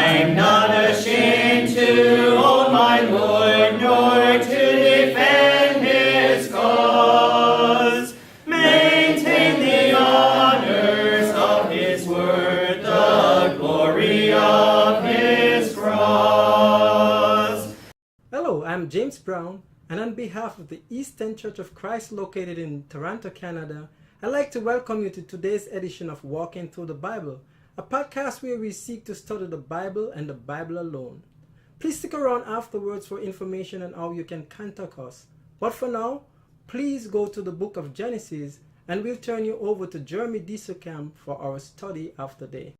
I'm not ashamed to own my Lord, nor to defend his cause. Maintain the honors of his word, the glory of his cross. Hello, I'm James Brown, and on behalf of the Eastern Church of Christ located in Toronto, Canada, I'd like to welcome you to today's edition of Walking Through the Bible, a podcast where we seek to study the Bible and the Bible alone. Please stick around afterwards for information on how you can contact us. But for now, please go to the book of Genesis, and we'll turn you over to Jeremy Disocam for our study of the day.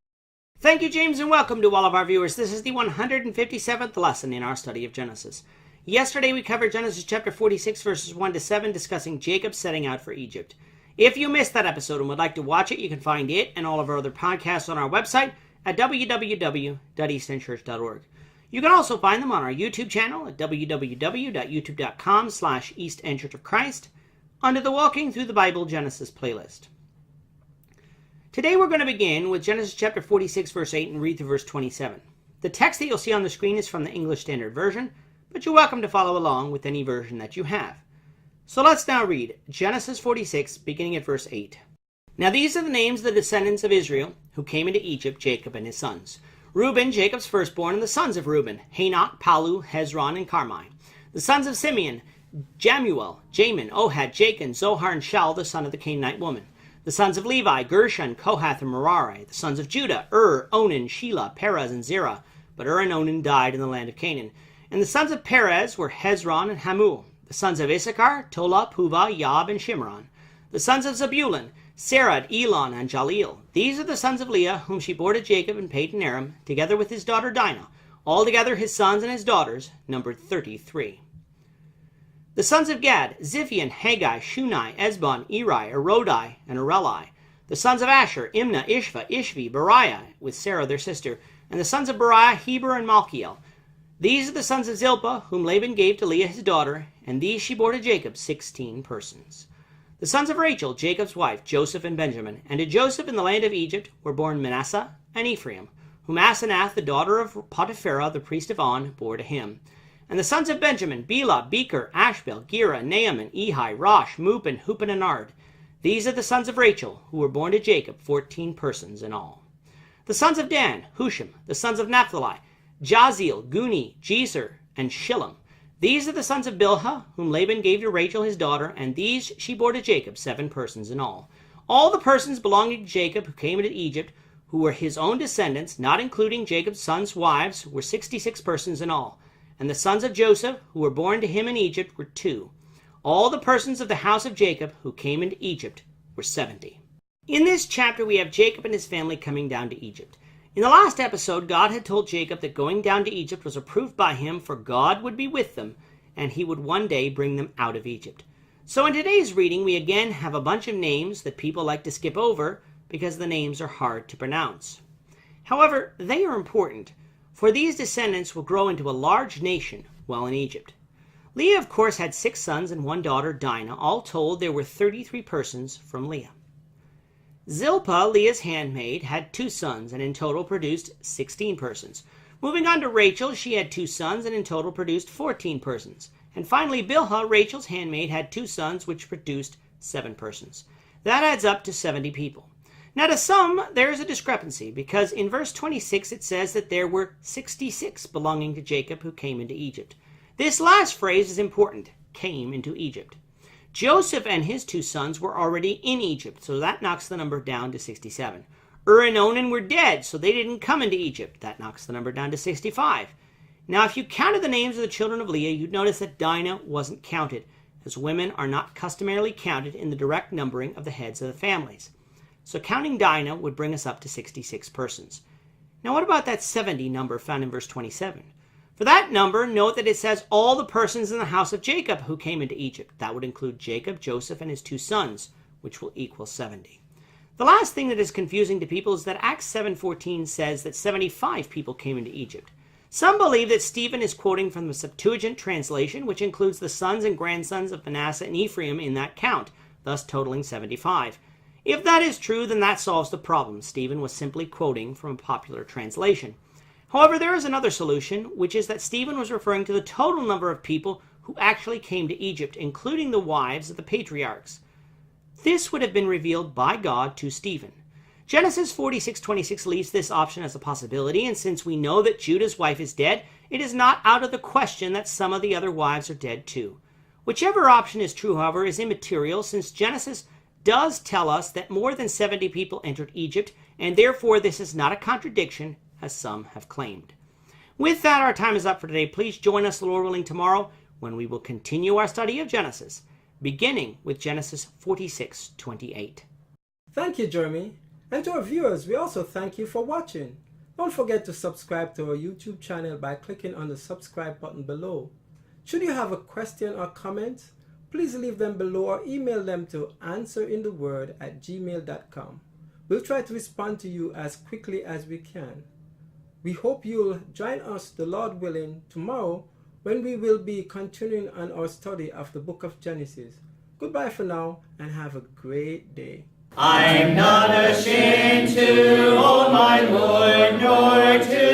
Thank you, James, and welcome to all of our viewers. This is the 157th lesson in our study of Genesis. Yesterday we covered Genesis chapter 46, verses 1 to 7, discussing Jacob setting out for Egypt. If you missed that episode and would like to watch it, you can find it and all of our other podcasts on our website at www.easternchurch.org. You can also find them on our YouTube channel at www.youtube.com/EasternChurchOfChrist under the Walking Through the Bible Genesis playlist. Today we're going to begin with Genesis chapter 46, verse 8 and read through verse 27. The text that you'll see on the screen is from the English Standard Version, but you're welcome to follow along with any version that you have. So let's now read Genesis 46, beginning at verse 8. Now these are the names of the descendants of Israel who came into Egypt, Jacob and his sons. Reuben, Jacob's firstborn, and the sons of Reuben, Hanok, Palu, Hezron, and Carmi. The sons of Simeon, Jamuel, Jamin, Ohad, Jachin, Zohar, and Shaul, the son of the Canaanite woman. The sons of Levi, Gershon, Kohath, and Merari. The sons of Judah, Onan, Shelah, Perez, and Zerah. But and Onan died in the land of Canaan. And the sons of Perez were Hezron and Hamul. The sons of Issachar, Tola, Puvah, Yab, and Shimron. The sons of Zebulun, Serad, Elon, and Jaleel. These are the sons of Leah, whom she bore to Jacob in Padan Aram, together with his daughter Dinah. Altogether his sons and his daughters numbered 33. The sons of Gad, Ziphion, Haggai, Shunai, Ezbon, Eri, Erodi, and Areli. The sons of Asher, Imnah, Ishva, Ishvi, Beriah, with Sarah their sister. And the sons of Beriah, Heber, and Malchiel. These are the sons of Zilpah, whom Laban gave to Leah his daughter, and these she bore to Jacob, 16 persons. The sons of Rachel, Jacob's wife, Joseph and Benjamin. And to Joseph in the land of Egypt were born Manasseh and Ephraim, whom Asenath, the daughter of Potipharah, the priest of On, bore to him. And the sons of Benjamin, Bela, Becher, Ashbel, Gera, Naaman, Ehi, Rosh, Mupin, Hupin, and Ard. These are the sons of Rachel, who were born to Jacob, 14 persons in all. The sons of Dan, Hushim. The sons of Naphtali, Jaziel, Guni, Jezer, and Shillem. These are the sons of Bilhah, whom Laban gave to Rachel his daughter, and these she bore to Jacob, 7 persons in all. All the persons belonging to Jacob who came into Egypt, who were his own descendants, not including Jacob's sons' wives, were 66 persons in all. And the sons of Joseph, who were born to him in Egypt, were 2. All the persons of the house of Jacob who came into Egypt were 70. In this chapter we have Jacob and his family coming down to Egypt. In the last episode, God had told Jacob that going down to Egypt was approved by him, for God would be with them, and he would one day bring them out of Egypt. So in today's reading, we again have a bunch of names that people like to skip over because the names are hard to pronounce. However, they are important, for these descendants will grow into a large nation while in Egypt. Leah, of course, had 6 sons and 1 daughter, Dinah. All told, there were 33 persons from Leah. Zilpah, Leah's handmaid, had 2 sons, and in total produced 16 persons. Moving on to Rachel, she had 2 sons, and in total produced 14 persons. And finally, Bilhah, Rachel's handmaid, had 2 sons, which produced 7 persons. That adds up to 70 people. Now to some, there is a discrepancy, because in verse 26 it says that there were 66 belonging to Jacob who came into Egypt. This last phrase is important, came into Egypt. Joseph and his 2 sons were already in Egypt, so that knocks the number down to 67. And Onan were dead, so they didn't come into Egypt. That knocks the number down to 65. Now, if you counted the names of the children of Leah, you'd notice that Dinah wasn't counted, as women are not customarily counted in the direct numbering of the heads of the families. So counting Dinah would bring us up to 66 persons. Now, what about that 70 number found in verse 27? For that number, note that it says all the persons in the house of Jacob who came into Egypt. That would include Jacob, Joseph, and his 2 sons, which will equal 70. The last thing that is confusing to people is that Acts 7:14 says that 75 people came into Egypt. Some believe that Stephen is quoting from the Septuagint translation, which includes the sons and grandsons of Manasseh and Ephraim in that count, thus totaling 75. If that is true, then that solves the problem. Stephen was simply quoting from a popular translation. However, there is another solution, which is that Stephen was referring to the total number of people who actually came to Egypt, including the wives of the patriarchs. This would have been revealed by God to Stephen. Genesis 46:26 leaves this option as a possibility, and since we know that Judah's wife is dead, it is not out of the question that some of the other wives are dead too. Whichever option is true, however, is immaterial, since Genesis does tell us that more than 70 people entered Egypt, and therefore this is not a contradiction, as some have claimed. With that, our time is up for today. Please join us, Lord willing, tomorrow when we will continue our study of Genesis, beginning with Genesis 46:28. Thank you, Jeremy. And to our viewers, we also thank you for watching. Don't forget to subscribe to our YouTube channel by clicking on the subscribe button below. Should you have a question or comment, please leave them below or email them to answerintheword@gmail.com. We'll try to respond to you as quickly as we can. We hope you'll join us, the Lord willing, tomorrow when we will be continuing on our study of the book of Genesis. Goodbye for now and have a great day. I'm not ashamed to own my Lord, nor to